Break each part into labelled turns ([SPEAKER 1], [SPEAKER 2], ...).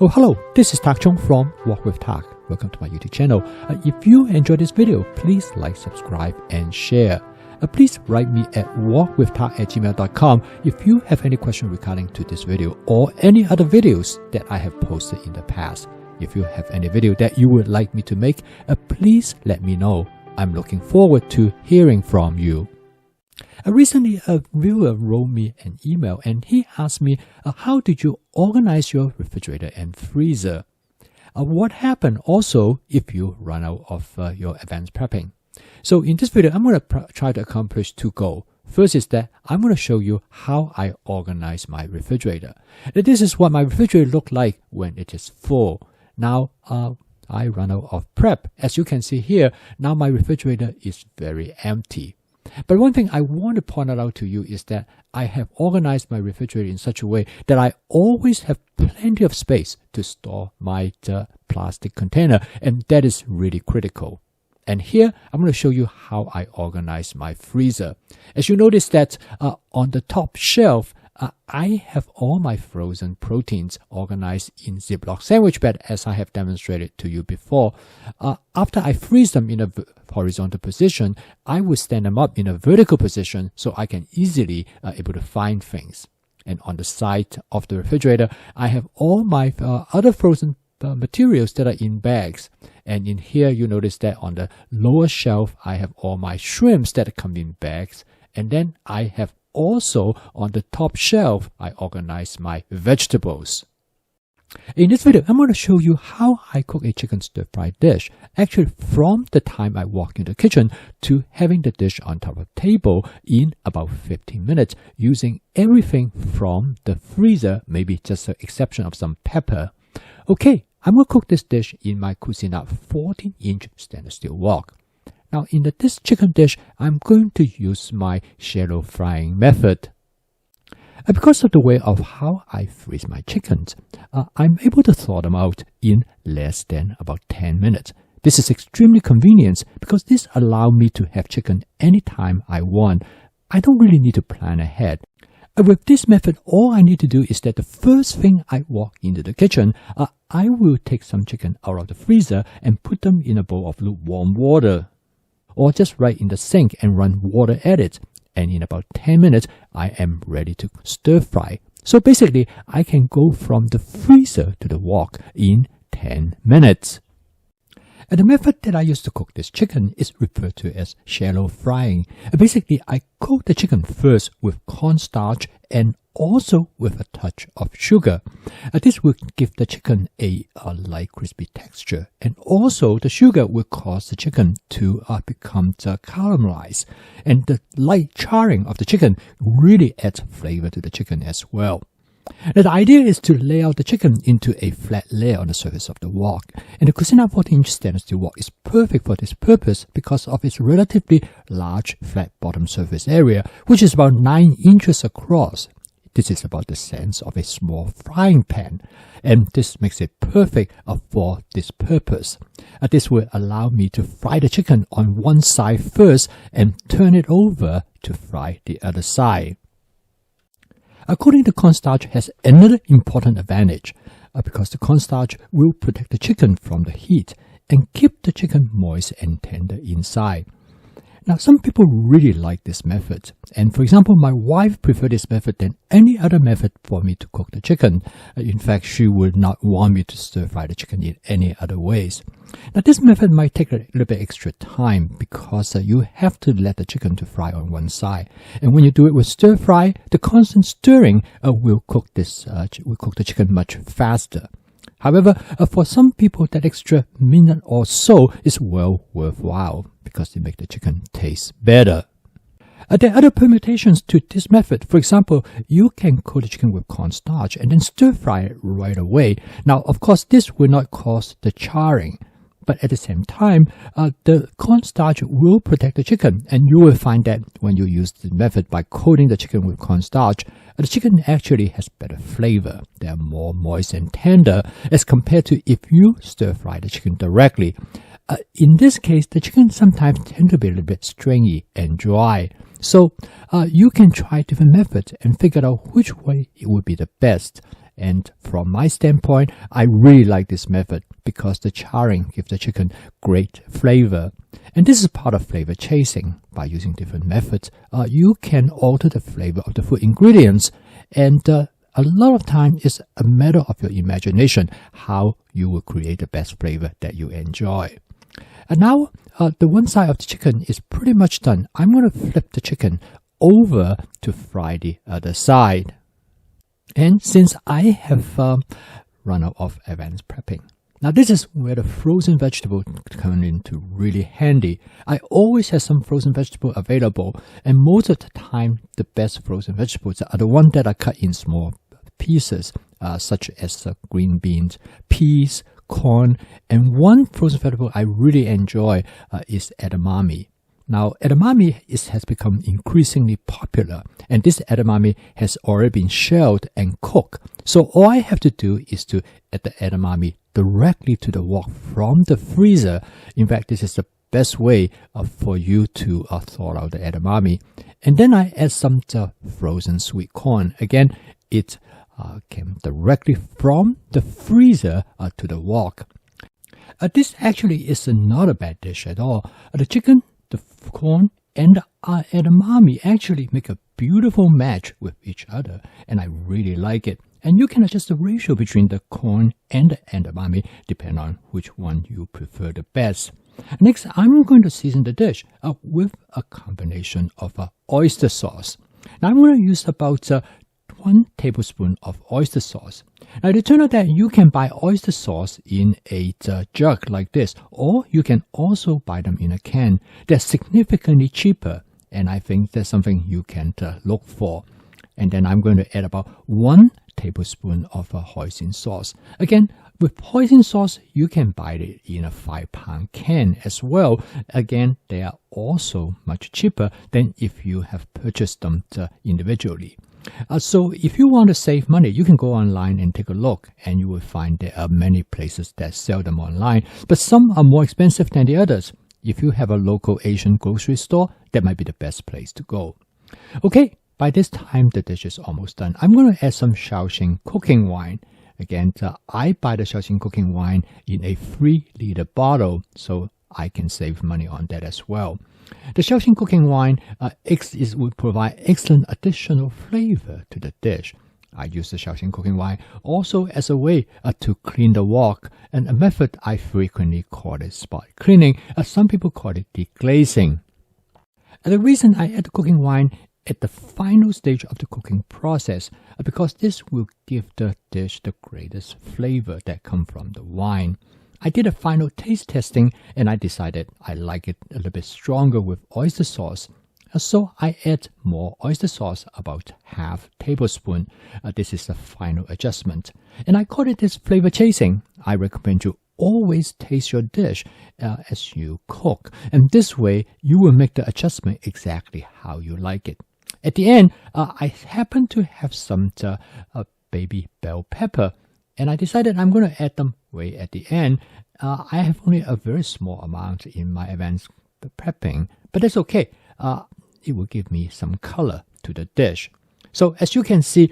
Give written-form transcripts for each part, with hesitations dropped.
[SPEAKER 1] Oh, hello, this is Tak Chung from Walk with Tak. Welcome to my YouTube channel. If you enjoyed this video, please like, subscribe, and share. Please write me at walkwithtak@gmail.com if you have any question regarding to this video or any other videos that I have posted in the past. If you have any video that you would like me to make, please let me know. I'm looking forward to hearing from you. Recently, a viewer wrote me an email and he asked me, how did you organize your refrigerator and freezer? What happened also if you run out of your advanced prepping? So in this video, I'm going to try to accomplish two goals. First is that I'm going to show you how I organize my refrigerator. This is what my refrigerator looks like when it is full. Now, I run out of prep. As you can see here, now my refrigerator is very empty. But one thing I want to point out to you is that I have organized my refrigerator in such a way that I always have plenty of space to store my plastic container, and that is really critical. And here, I'm going to show you how I organize my freezer. As you notice that on the top shelf, I have all my frozen proteins organized in Ziploc sandwich bag, as I have demonstrated to you before. After I freeze them in a horizontal position, I will stand them up in a vertical position so I can easily able to find things. And on the side of the refrigerator, I have all my other frozen materials that are in bags. And in here, you notice that on the lower shelf, I have all my shrimps that come in bags. And then I have also on the top shelf, I organize my vegetables. In this video, I'm going to show you how I cook a chicken stir-fry dish. Actually, from the time I walk in the kitchen to having the dish on top of the table in about 15 minutes, using everything from the freezer, maybe just the exception of some pepper. Okay, I'm going to cook this dish in my Cuisinart 14-inch stainless steel wok. Now, in this chicken dish, I'm going to use my shallow frying method. Because of the way of how I freeze my chickens, I'm able to thaw them out in less than about 10 minutes. This is extremely convenient because this allows me to have chicken anytime I want. I don't really need to plan ahead. With this method, all I need to do is that the first thing I walk into the kitchen, I will take some chicken out of the freezer and put them in a bowl of lukewarm water, or just right in the sink and run water at it. And in about 10 minutes, I am ready to stir fry. So basically, I can go from the freezer to the wok in 10 minutes. And the method that I use to cook this chicken is referred to as shallow frying. Basically, I cook the chicken first with cornstarch and also with a touch of sugar. This will give the chicken a light crispy texture, and also the sugar will cause the chicken to become caramelized, and the light charring of the chicken really adds flavor to the chicken as well. Now, the idea is to lay out the chicken into a flat layer on the surface of the wok, and the Cuisinart 14-inch stainless steel wok is perfect for this purpose because of its relatively large flat bottom surface area, which is about 9 inches across. This is about the size of a small frying pan, and this makes it perfect for this purpose. This will allow me to fry the chicken on one side first and turn it over to fry the other side. Cooking the cornstarch has another important advantage because the cornstarch will protect the chicken from the heat and keep the chicken moist and tender inside. Now, some people really like this method, and for example, my wife prefers this method than any other method for me to cook the chicken. In fact, she would not want me to stir fry the chicken in any other ways. Now, this method might take a little bit extra time because you have to let the chicken to fry on one side, and when you do it with stir fry, the constant stirring will cook the chicken much faster. However, for some people, that extra minute or so is well worthwhile because it makes the chicken taste better. There are other permutations to this method. For example, you can cook the chicken with cornstarch and then stir fry it right away. Now, of course, this will not cause the charring, but at the same time, the cornstarch will protect the chicken, and you will find that when you use the method by coating the chicken with cornstarch, the chicken actually has better flavor. They are more moist and tender as compared to if you stir fry the chicken directly. In this case, the chicken sometimes tend to be a little bit stringy and dry. So you can try different methods and figure out which way it would be the best. And from my standpoint, I really like this method because the charring gives the chicken great flavor. And this is part of flavor chasing. By using different methods, you can alter the flavor of the food ingredients. And a lot of time it's a matter of your imagination how you will create the best flavor that you enjoy. And now the one side of the chicken is pretty much done. I'm going to flip the chicken over to fry the other side. And since I have run out of advanced prepping, now this is where the frozen vegetable come into really handy. I always have some frozen vegetable available, and most of the time the best frozen vegetables are the ones that are cut in small pieces, such as green beans, peas, corn, and one frozen vegetable I really enjoy is edamame. Now, edamame has become increasingly popular, and this edamame has already been shelled and cooked. So all I have to do is to add the edamame directly to the wok from the freezer. In fact, this is the best way for you to thaw out the edamame. And then I add some frozen sweet corn. Again, it came directly from the freezer to the wok. This actually is not a bad dish at all. The chicken, the corn, and the edamame actually make a beautiful match with each other, and I really like it. And you can adjust the ratio between the corn and the edamame depending on which one you prefer the best. Next, I'm going to season the dish with a combination of oyster sauce. Now I'm going to use about 1 tablespoon of oyster sauce. Now it turns out that you can buy oyster sauce in a jug like this, or you can also buy them in a can. They're significantly cheaper, and I think that's something you can look for. And then I'm going to add about 1 tablespoon of hoisin sauce. Again, with hoisin sauce, you can buy it in a 5-pound can as well. Again, they are also much cheaper than if you have purchased them individually. So if you want to save money, you can go online and take a look, and you will find there are many places that sell them online, but some are more expensive than the others. If you have a local Asian grocery store, that might be the best place to go. Okay, by this time the dish is almost done. I'm going to add some Shaoxing cooking wine. Again, I buy the Shaoxing cooking wine in a 3-liter bottle, so I can save money on that as well. The Shaoxing cooking wine will provide excellent additional flavor to the dish. I use the Shaoxing cooking wine also as a way to clean the wok, and a method I frequently call it spot cleaning. Some people call it deglazing. And the reason I add the cooking wine at the final stage of the cooking process because this will give the dish the greatest flavor that comes from the wine. I did a final taste testing, and I decided I like it a little bit stronger with oyster sauce. So I add more oyster sauce, about ½ tablespoon. This is the final adjustment. And I call it this flavor chasing. I recommend you always taste your dish as you cook. And this way, you will make the adjustment exactly how you like it. At the end, I happen to have some baby bell pepper, and I decided I'm going to add them way at the end. I have only a very small amount in my advanced prepping, but that's okay. It will give me some color to the dish. So as you can see,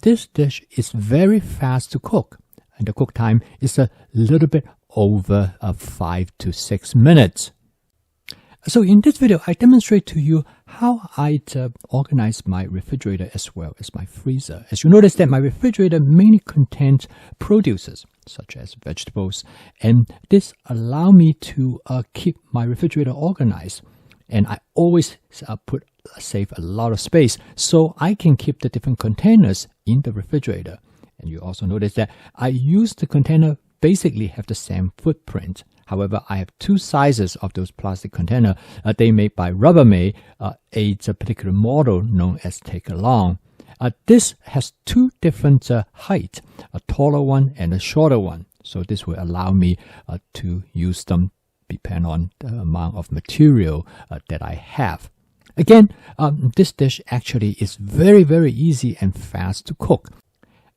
[SPEAKER 1] this dish is very fast to cook, and the cook time is a little bit over 5 to 6 minutes. So in this video, I demonstrate to you how I organize my refrigerator as well as my freezer. As you notice that my refrigerator mainly contains produces such as vegetables, and this allows me to keep my refrigerator organized. And I always save a lot of space so I can keep the different containers in the refrigerator. And you also notice that I use the container basically have the same footprint. However, I have 2 sizes of those plastic containers. They made by Rubbermaid, a particular model known as Take Along. This has 2 different heights, a taller one and a shorter one. So this will allow me to use them depending on the amount of material that I have. Again, this dish actually is very, very easy and fast to cook.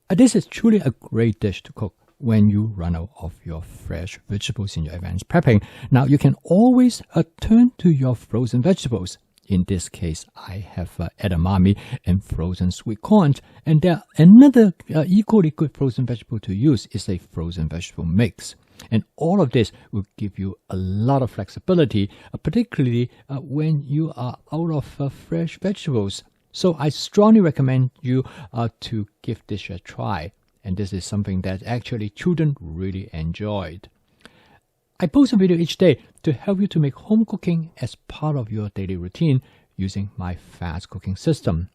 [SPEAKER 1] This is truly a great dish to cook when you run out of your fresh vegetables in your advanced prepping. Now, you can always turn to your frozen vegetables. In this case, I have edamame and frozen sweet corn. And there another equally good frozen vegetable to use is a frozen vegetable mix. And all of this will give you a lot of flexibility, particularly when you are out of fresh vegetables. So I strongly recommend you to give this a try. And this is something that actually children really enjoyed. I post a video each day to help you to make home cooking as part of your daily routine using my fast cooking system.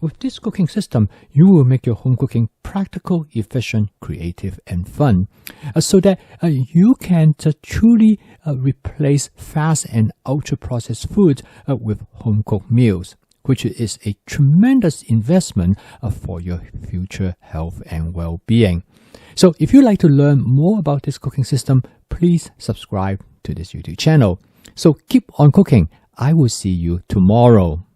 [SPEAKER 1] With this cooking system, you will make your home cooking practical, efficient, creative, and fun, so that you can truly replace fast and ultra-processed food with home-cooked meals, which is a tremendous investment for your future health and well-being. So if you'd like to learn more about this cooking system, please subscribe to this YouTube channel. So keep on cooking. I will see you tomorrow.